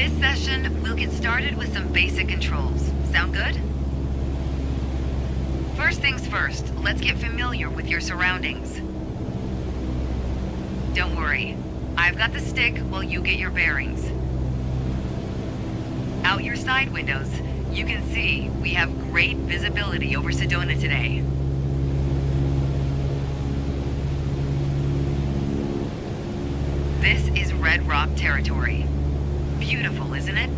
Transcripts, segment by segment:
This session, we'll get started with some basic controls. Sound good? First things first, let's get familiar with your surroundings. Don't worry, I've got the stick while you get your bearings. Out your side windows, you can see we have great visibility over Sedona today. This is Red Rock territory. Beautiful, isn't it?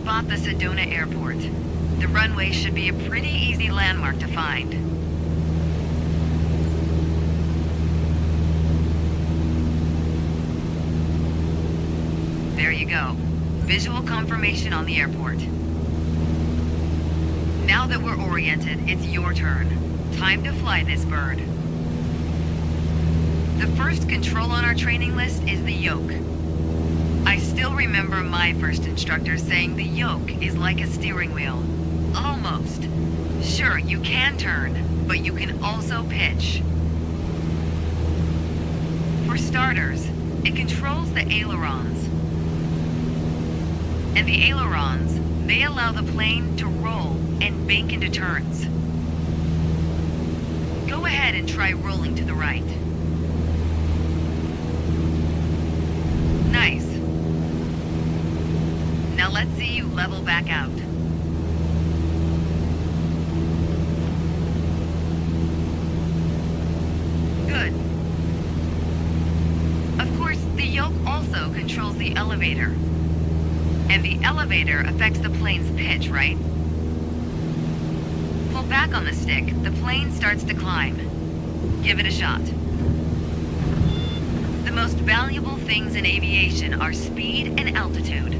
Spot the Sedona Airport. The runway should be a pretty easy landmark to find. There you go. Visual confirmation on the airport. Now that we're oriented, it's your turn. Time to fly this bird. The first control on our training list is the yoke. I still remember my first instructor saying the yoke is like a steering wheel. Almost. Sure, you can turn, but you can also pitch. For starters, it controls the ailerons. And the ailerons, they allow the plane to roll and bank into turns. Go ahead and try rolling to the right. Nice. Now let's see you level back out. Good. Of course, the yoke also controls the elevator. And the elevator affects the plane's pitch, right? Pull back on the stick, the plane starts to climb. Give it a shot. The most valuable things in aviation are speed and altitude.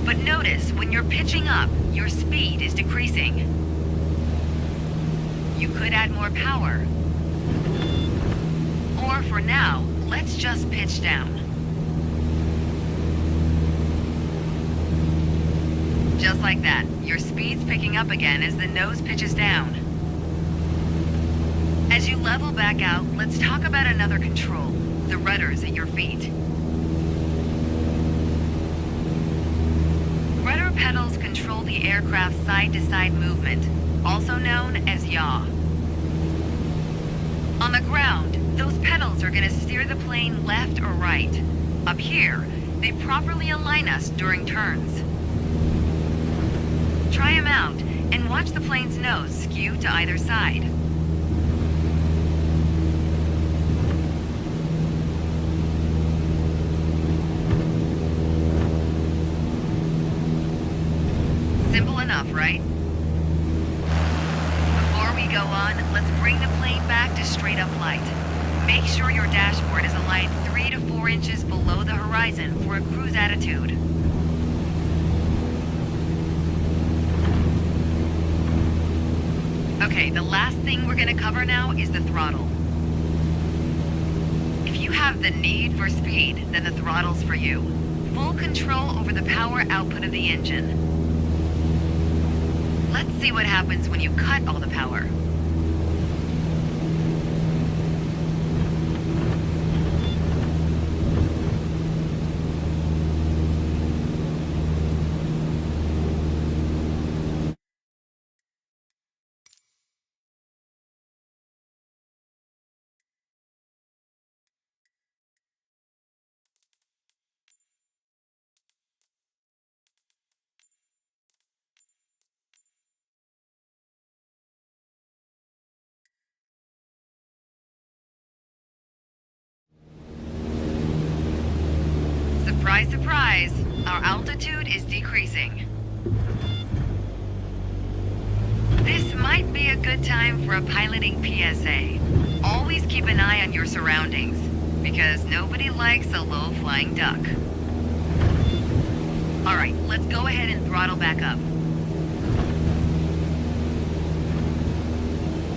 But notice, when you're pitching up, your speed is decreasing. You could add more power. Or for now, let's just pitch down. Just like that, your speed's picking up again as the nose pitches down. As you level back out, let's talk about another control, the rudders at your feet. Rudder pedals control the aircraft's side-to-side movement, also known as yaw. On the ground, those pedals are going to steer the plane left or right. Up here, they properly align us during turns. Try them out and watch the plane's nose skew to either side. Simple enough, right? Before we go on, let's bring the plane back to straight up flight. Make sure your dashboard is aligned 3 to 4 inches below the horizon for a cruise attitude. Okay, the last thing we're gonna cover now is the throttle. If you have the need for speed, then the throttle's for you. Full control over the power output of the engine. Let's see what happens when you cut all the power. Surprise, surprise, our altitude is decreasing. This might be a good time for a piloting PSA. Always keep an eye on your surroundings, because nobody likes a low-flying duck. Alright, let's go ahead and throttle back up.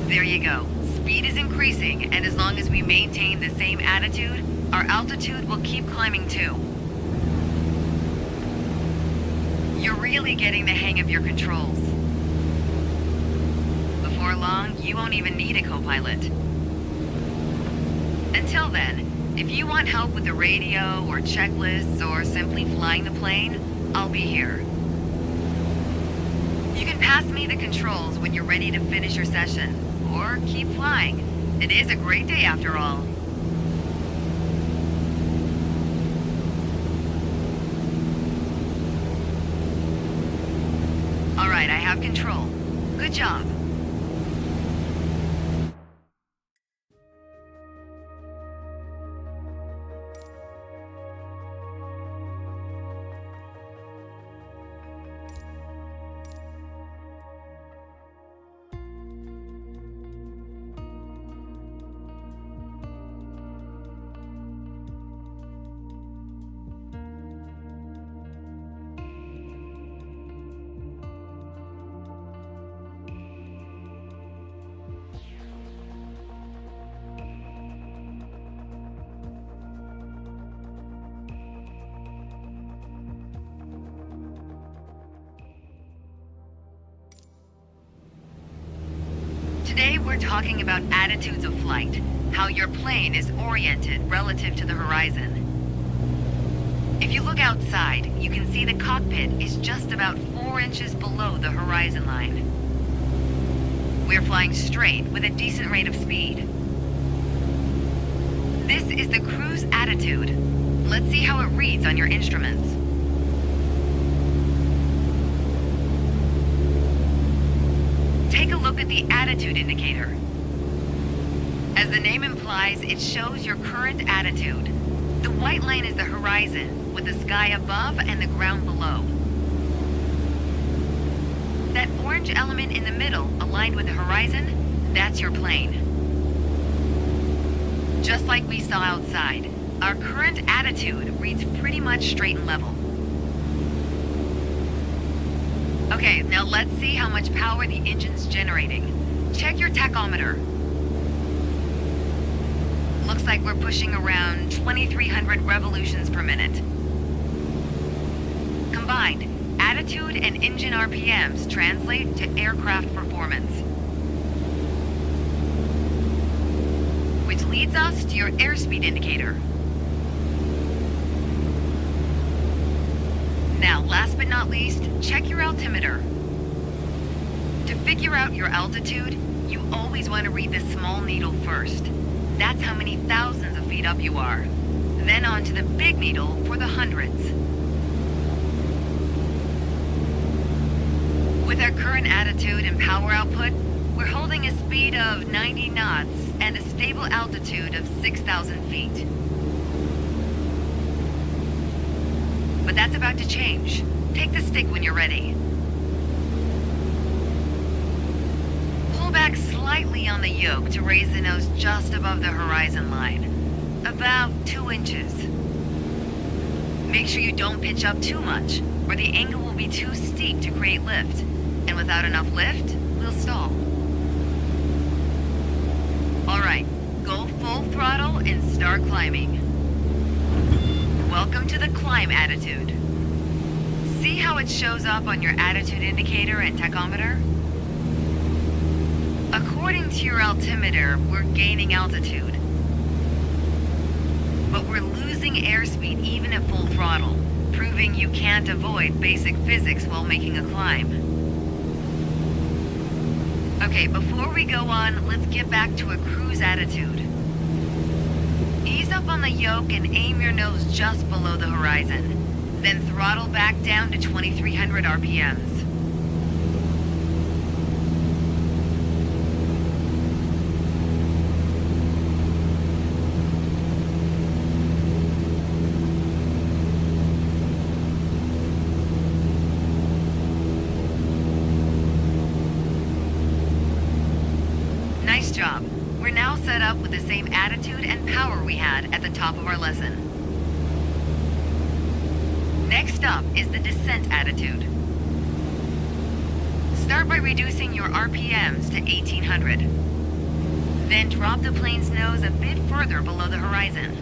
There you go. Speed is increasing, and as long as we maintain the same attitude, our altitude will keep climbing too. You're really getting the hang of your controls. Before long, you won't even need a co-pilot. Until then, if you want help with the radio or checklists or simply flying the plane, I'll be here. You can pass me the controls when you're ready to finish your session, or keep flying. It is a great day after all. All right, I have control. Good job. Today we're talking about attitudes of flight, how your plane is oriented relative to the horizon. If you look outside, you can see the cockpit is just about 4 inches below the horizon line. We're flying straight with a decent rate of speed. This is the cruise attitude. Let's see how it reads on your instruments. Take a look at the attitude indicator. As the name implies, it shows your current attitude. The white line is the horizon, with the sky above and the ground below. That orange element in the middle, aligned with the horizon, that's your plane. Just like we saw outside, our current attitude reads pretty much straight and level. Okay, now let's see how much power the engine's generating. Check your tachometer. Looks like we're pushing around 2,300 revolutions per minute. Combined, attitude and engine RPMs translate to aircraft performance. which leads us to your airspeed indicator. Now, last but not least, check your altimeter. To figure out your altitude, you always want to read the small needle first. That's how many thousands of feet up you are. Then on to the big needle for the hundreds. With our current attitude and power output, we're holding a speed of 90 knots and a stable altitude of 6,000 feet. But that's about to change. Take the stick when you're ready. Pull back slightly on the yoke to raise the nose just above the horizon line. About 2 inches. Make sure you don't pitch up too much, or the angle will be too steep to create lift. And without enough lift, we'll stall. Alright, go full throttle and start climbing. Welcome to the climb attitude. See how it shows up on your attitude indicator and tachometer? According to your altimeter, we're gaining altitude. But we're losing airspeed even at full throttle, proving you can't avoid basic physics while making a climb. Okay, before we go on, let's get back to a cruise attitude. Ease up on the yoke and aim your nose just below the horizon. Then throttle back down to 2,300 RPMs. Nice job. We're now set up with the same attitude and power we had at the top of our lesson. Next up is the descent attitude. Start by reducing your RPMs to 1,800. Then drop the plane's nose a bit further below the horizon.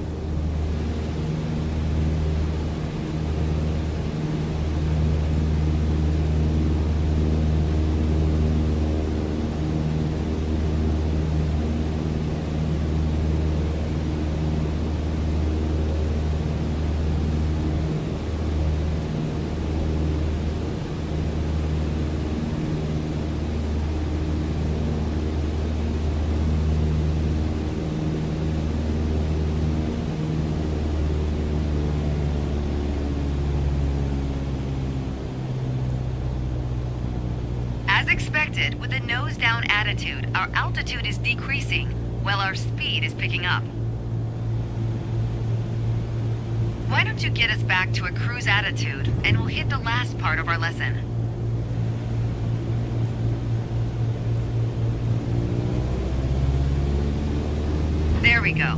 As expected, with a nose-down attitude, our altitude is decreasing, while our speed is picking up. Why don't you get us back to a cruise attitude, and we'll hit the last part of our lesson. There we go.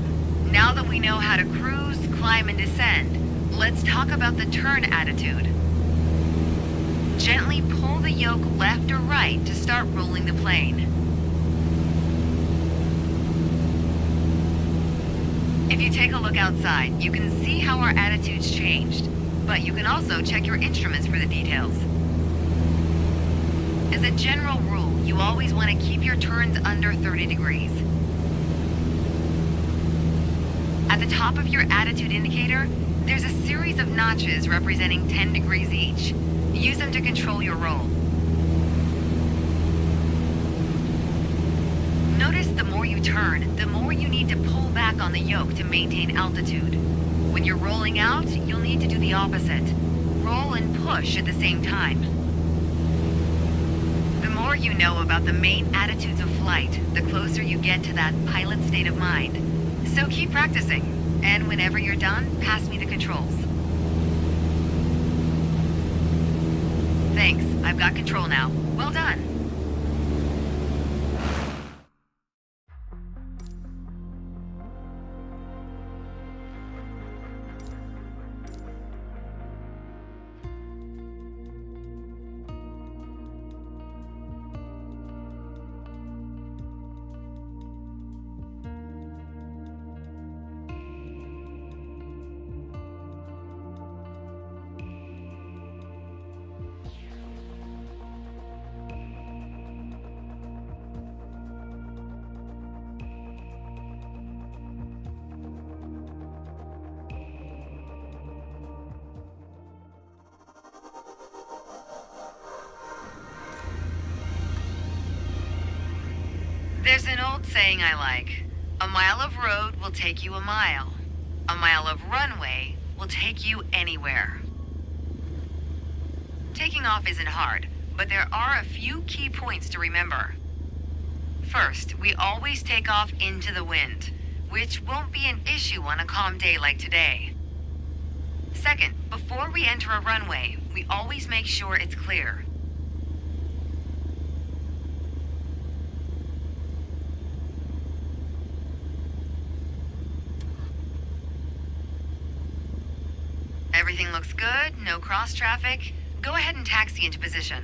Now that we know how to cruise, climb, and descend, let's talk about the turn attitude. Gently pull the yoke left or right to start rolling the plane. If you take a look outside, you can see how our attitude's changed, but you can also check your instruments for the details. As a general rule, you always want to keep your turns under 30 degrees. At the top of your attitude indicator, there's a series of notches representing 10 degrees each. Use them to control your roll. Notice the more you turn, the more you need to pull back on the yoke to maintain altitude. When you're rolling out, you'll need to do the opposite. Roll and push at the same time. The more you know about the main attitudes of flight, the closer you get to that pilot state of mind. So keep practicing, and whenever you're done, pass me the controls. Thanks, I've got control now. Well done. There's an old saying I like. A mile of road will take you a mile. A mile of runway will take you anywhere. Taking off isn't hard, but there are a few key points to remember. First, we always take off into the wind, which won't be an issue on a calm day like today. Second, before we enter a runway, we always make sure it's clear. Everything looks good, no cross traffic. Go ahead and taxi into position.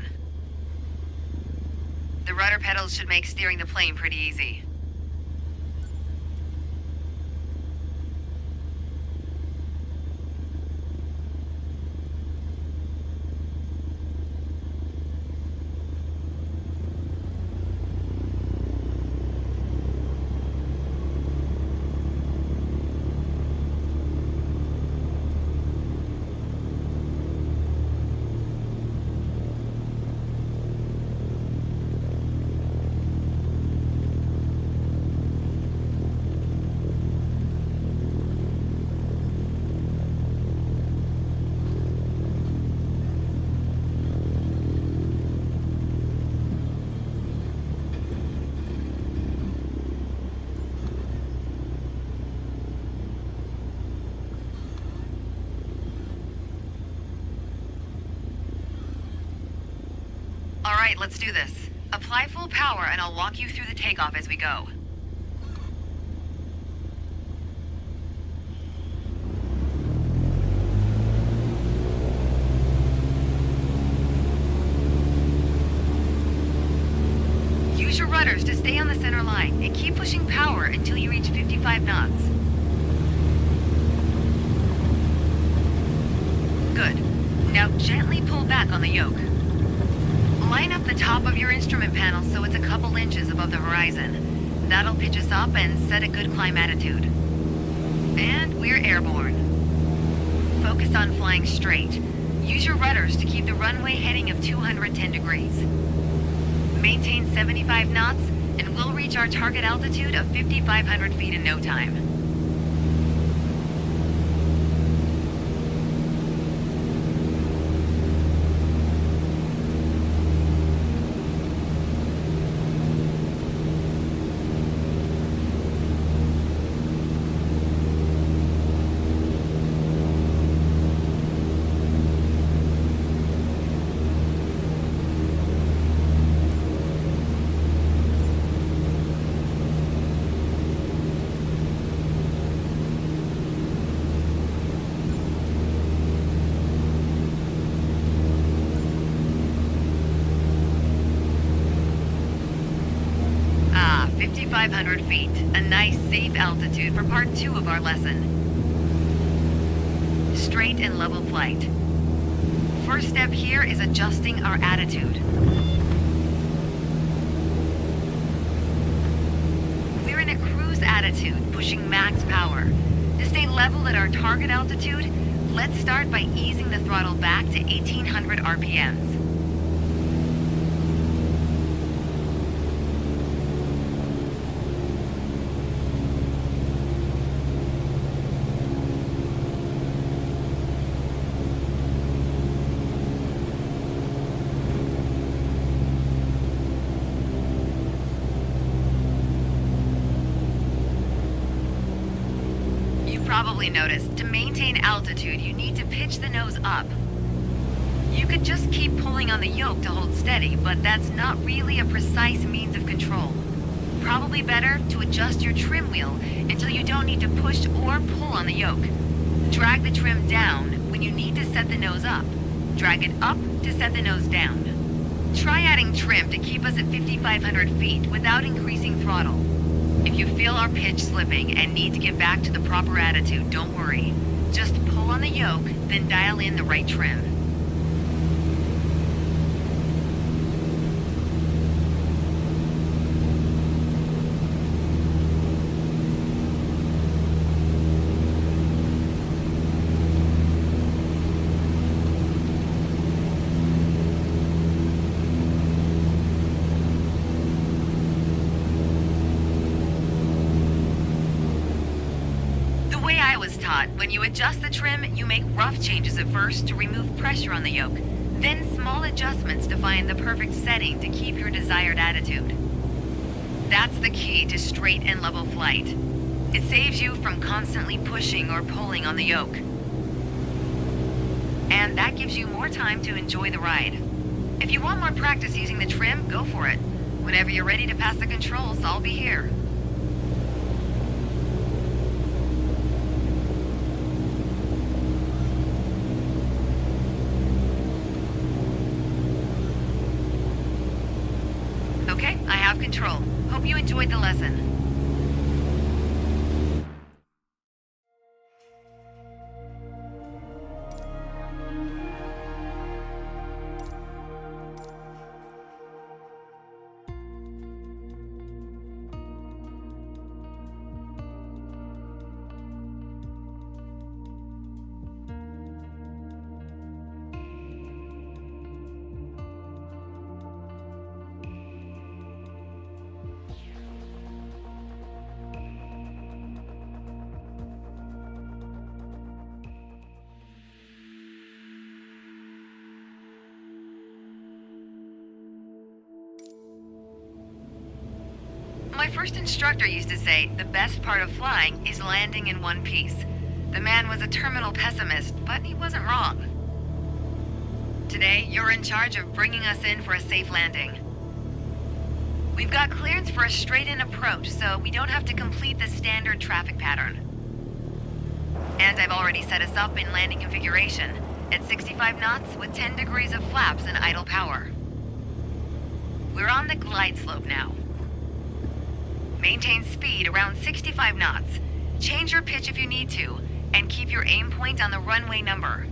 The rudder pedals should make steering the plane pretty easy. All right, let's do this. Apply full power and I'll walk you through the takeoff as we go. Use your rudders to stay on the center line and keep pushing power until you reach 55 knots. Good. Now gently pull back on the yoke. Line up the top of your instrument panel so it's a couple inches above the horizon. That'll pitch us up and set a good climb attitude. And we're airborne. Focus on flying straight. Use your rudders to keep the runway heading of 210 degrees. Maintain 75 knots and we'll reach our target altitude of 5,500 feet in no time. Ah, 5,500 feet. A nice, safe altitude for part 2 of our lesson. Straight and level flight. First step here is adjusting our attitude. We're in a cruise attitude, pushing max power. To stay level at our target altitude, let's start by easing the throttle back to 1,800 RPMs. Probably noticed, to maintain altitude, you need to pitch the nose up. You could just keep pulling on the yoke to hold steady, but that's not really a precise means of control. Probably better to adjust your trim wheel until you don't need to push or pull on the yoke. Drag the trim down when you need to set the nose up. Drag it up to set the nose down. Try adding trim to keep us at 5,500 feet without increasing throttle. If you feel our pitch slipping and need to get back to the proper attitude, don't worry. Just pull on the yoke, then dial in the right trim. way I was taught, when you adjust the trim, you make rough changes at first to remove pressure on the yoke, then small adjustments to find the perfect setting to keep your desired attitude. That's the key to straight and level flight. It saves you from constantly pushing or pulling on the yoke. And that gives you more time to enjoy the ride. If you want more practice using the trim, go for it. Whenever you're ready to pass the controls, I'll be here. Okay, I have control. Hope you enjoyed the lesson. My first instructor used to say the best part of flying is landing in one piece. The man was a terminal pessimist, but he wasn't wrong. Today, you're in charge of bringing us in for a safe landing. We've got clearance for a straight-in approach, so we don't have to complete the standard traffic pattern. And I've already set us up in landing configuration at 65 knots with 10 degrees of flaps and idle power. We're on the glide slope now. Maintain speed around 65 knots. Change your pitch if you need to, and keep your aim point on the runway number.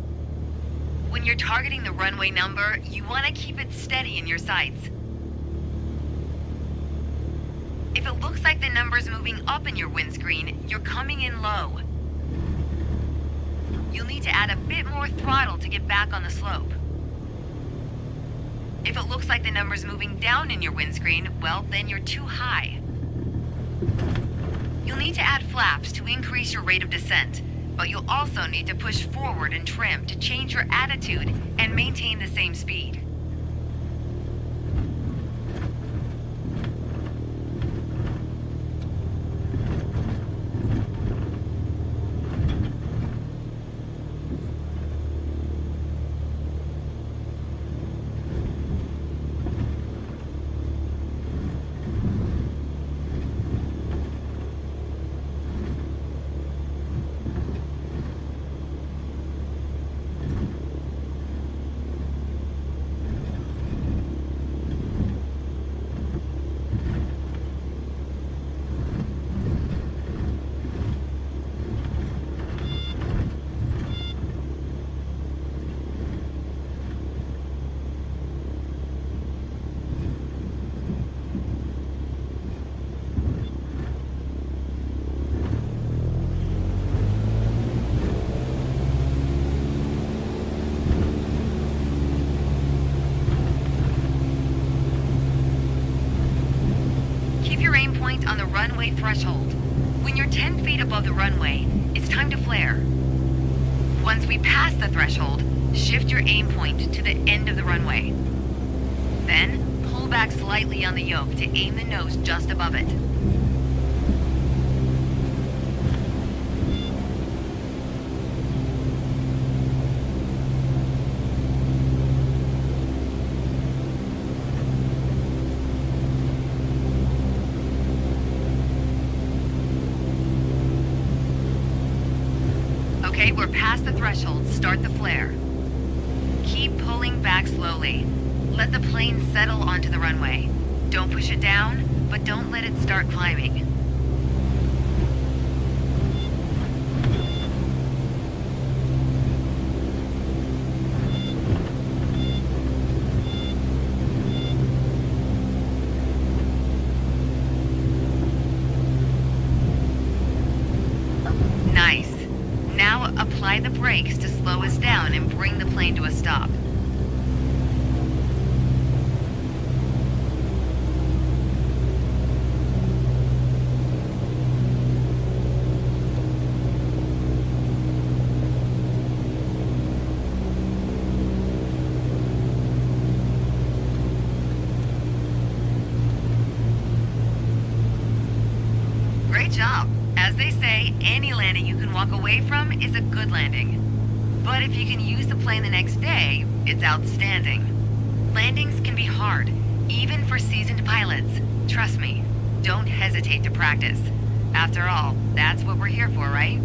When you're targeting the runway number, you want to keep it steady in your sights. If it looks like the number's moving up in your windscreen, you're coming in low. You'll need to add a bit more throttle to get back on the slope. If it looks like the number's moving down in your windscreen, well, then you're too high. You'll need to add flaps to increase your rate of descent, but you'll also need to push forward and trim to change your attitude and maintain the same speed. On the runway threshold. When you're 10 feet above the runway, it's time to flare. Once we pass the threshold, shift your aim point to the end of the runway. Then, pull back slightly on the yoke to aim the nose just above it. Okay, we're past the threshold. Start the flare. Keep pulling back slowly. Let the plane settle onto the runway. Don't push it down, but don't let it start climbing. Nice. Now apply the brakes to slow us down and bring the plane to a stop. they say, any landing you can walk away from is a good landing. But if you can use the plane the next day, it's outstanding. Landings can be hard, even for seasoned pilots. Trust me, don't hesitate to practice. After all, that's what we're here for, right?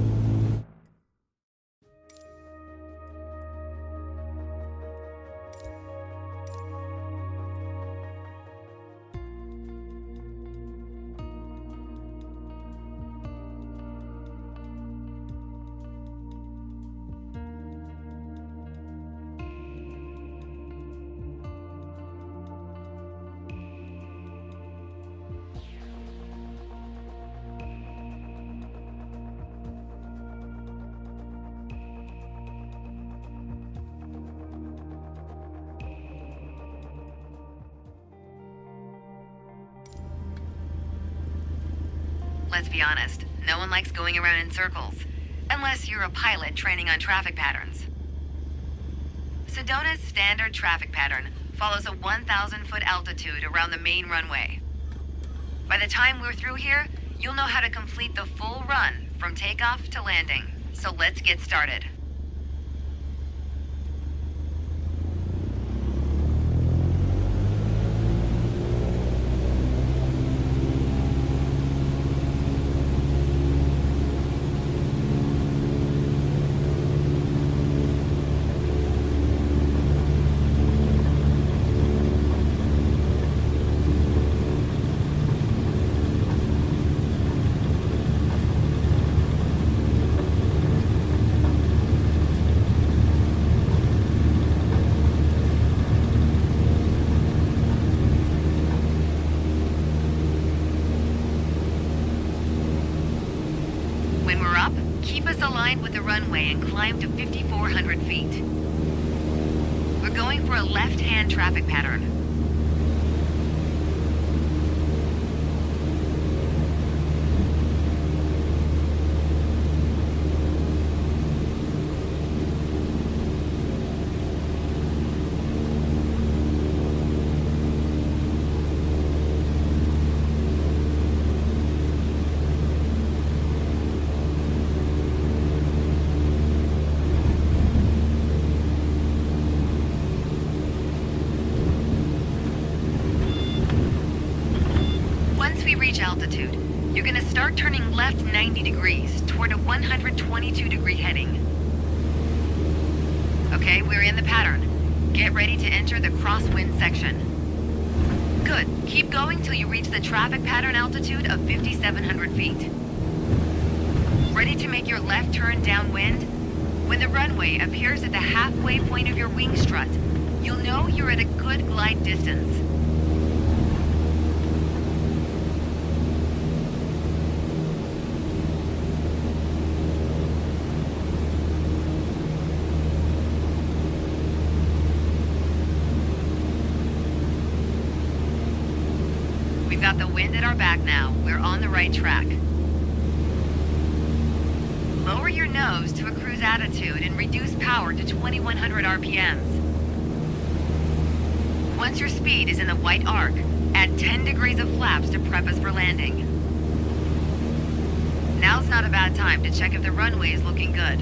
Let's be honest, no one likes going around in circles, unless you're a pilot training on traffic patterns. Sedona's standard traffic pattern follows a 1,000-foot altitude around the main runway. By the time we're through here, you'll know how to complete the full run from takeoff to landing. So let's get started. When we're up, keep us aligned with the runway and climb to 5,400 feet. We're going for a left-hand traffic pattern. Altitude, you're gonna start turning left 90 degrees toward a 122-degree heading. Okay, we're in the pattern. Get ready to enter the crosswind section. Good. Keep going till you reach the traffic pattern altitude of 5,700 feet. Ready to make your left turn downwind? When the runway appears at the halfway point of your wing strut, you'll know you're at a good glide distance. We've got the wind at our back now. We're on the right track. Lower your nose to a cruise attitude and reduce power to 2,100 RPMs. Once your speed is in the white arc, add 10 degrees of flaps to prep us for landing. Now's not a bad time to check if the runway is looking good.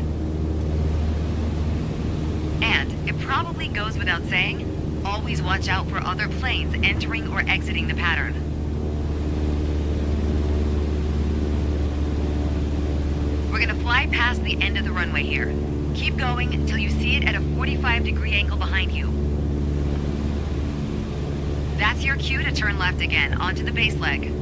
And, it probably goes without saying, always watch out for other planes entering or exiting the pattern. We're gonna fly past the end of the runway here. Keep going until you see it at a 45-degree angle behind you. That's your cue to turn left again, onto the base leg.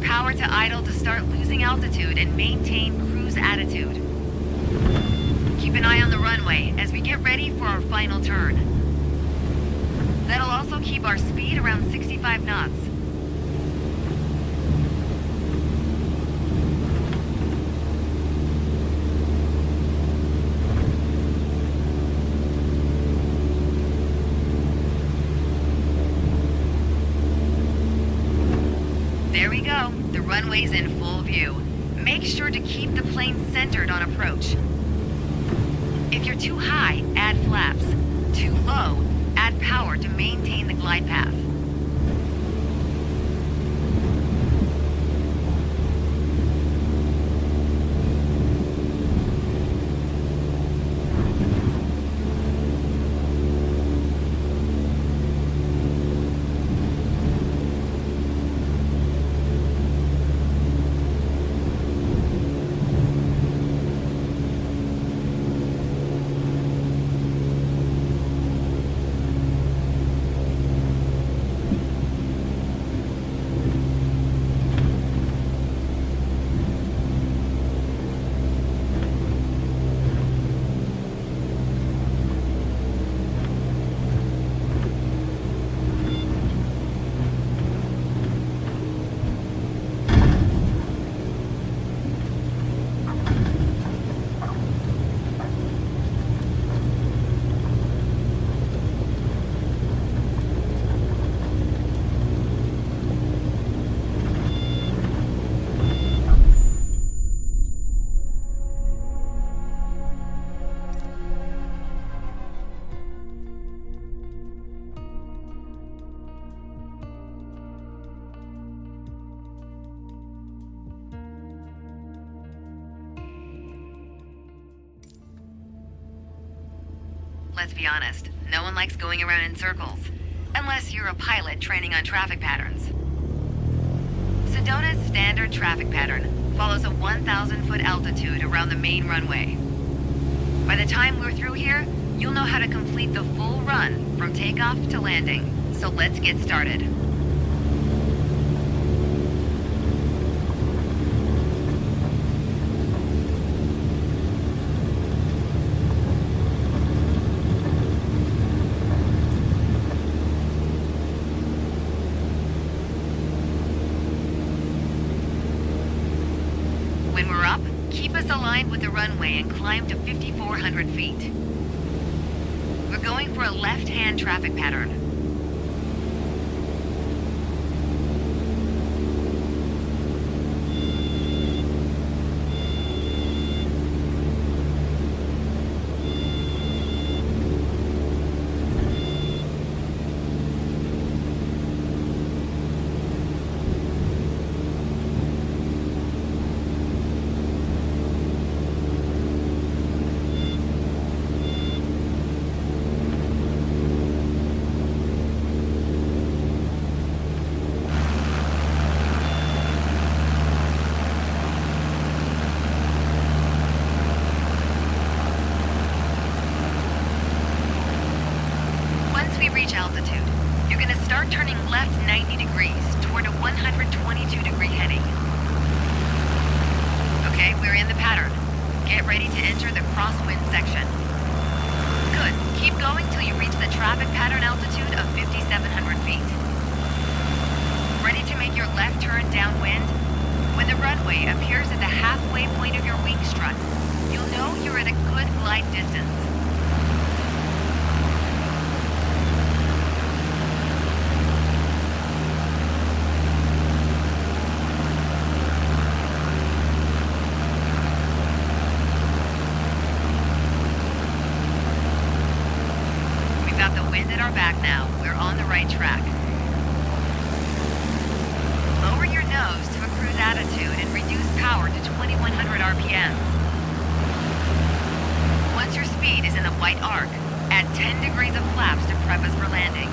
power to idle to start losing altitude and maintain cruise attitude. Keep an eye on the runway as we get ready for our final turn. That'll also keep our speed around 65 knots. There we go. The runway's in full view. Make sure to keep the plane centered on approach. If you're too high, add flaps. Too low, add power to maintain the glide path. Let's be honest, no one likes going around in circles. Unless you're a pilot training on traffic patterns. Sedona's standard traffic pattern follows a 1,000-foot altitude around the main runway. By the time we're through here, you'll know how to complete the full run from takeoff to landing. So let's get started. When we're up, keep us aligned with the runway and climb to 5,400 feet. We're going for a left-hand traffic pattern. Reach altitude, you're gonna start turning left 90 degrees toward a 122-degree heading. Okay, we're in the pattern. Get ready to enter the crosswind section. Good. Keep going till you reach the traffic pattern altitude of 5,700 feet. Ready to make your left turn downwind? When the runway appears at the halfway point of your wing struts, you'll know you're at a good glide distance. Got the wind at our back now. We're on the right track. Lower your nose to a cruise attitude and reduce power to 2,100 RPM. Once your speed is in the white arc, add 10 degrees of flaps to prep us for landing.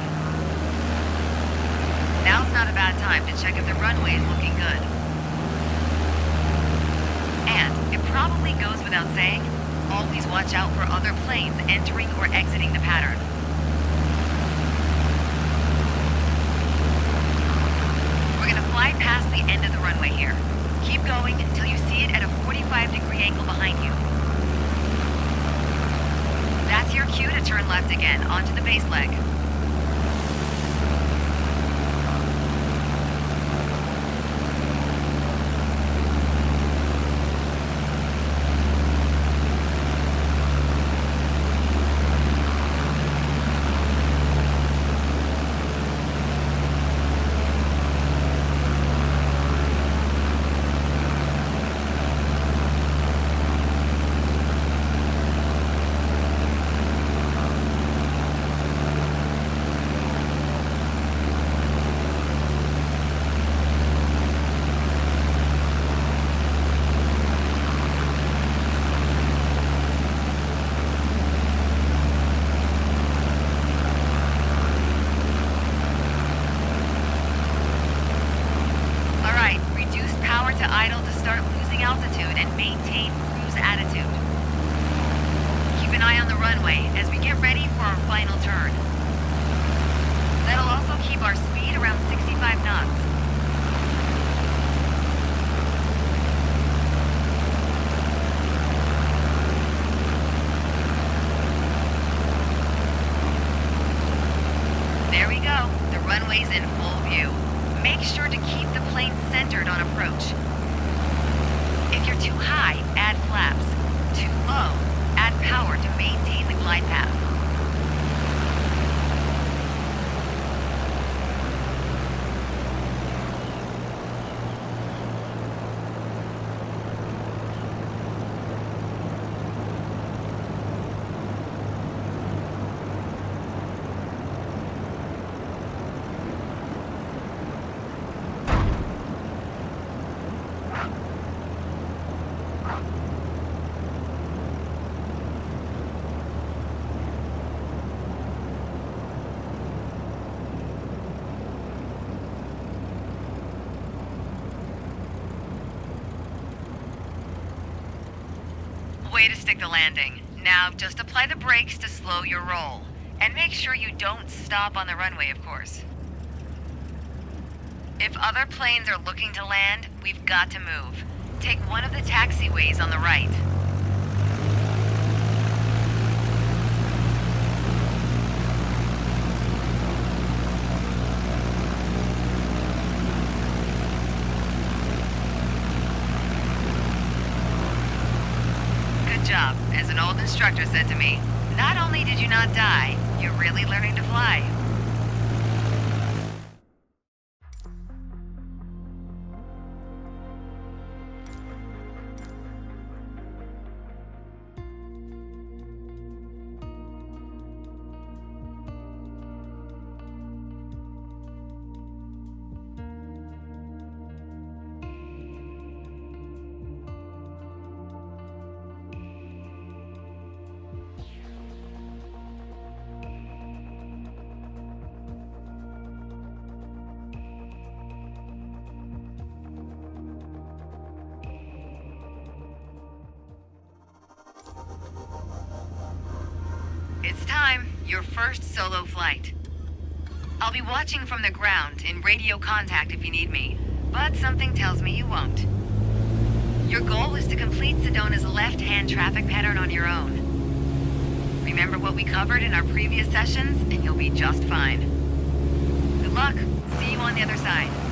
Now's not a bad time to check if the runway is looking good. And it probably goes without saying, always watch out for other planes entering or exiting the pattern. Fly past the end of the runway here. Keep going until you see it at a 45-degree angle behind you. That's your cue to turn left again, onto the base leg. There we go. The runway's in full view. Make sure to keep the plane centered on approach. If you're too high, add flaps. Too low, add power to maintain the glide path. Way to stick the landing. Now, just apply the brakes to slow your roll. And make sure you don't stop on the runway, of course. If other planes are looking to land, we've got to move. Take one of the taxiways on the right. Job. As an old instructor said to me, not only did you not die, you're really learning to fly. It's time, your first solo flight. I'll be watching from the ground in radio contact if you need me, but something tells me you won't. Your goal is to complete Sedona's left-hand traffic pattern on your own. Remember what we covered in our previous sessions, and you'll be just fine. Good luck. See you on the other side.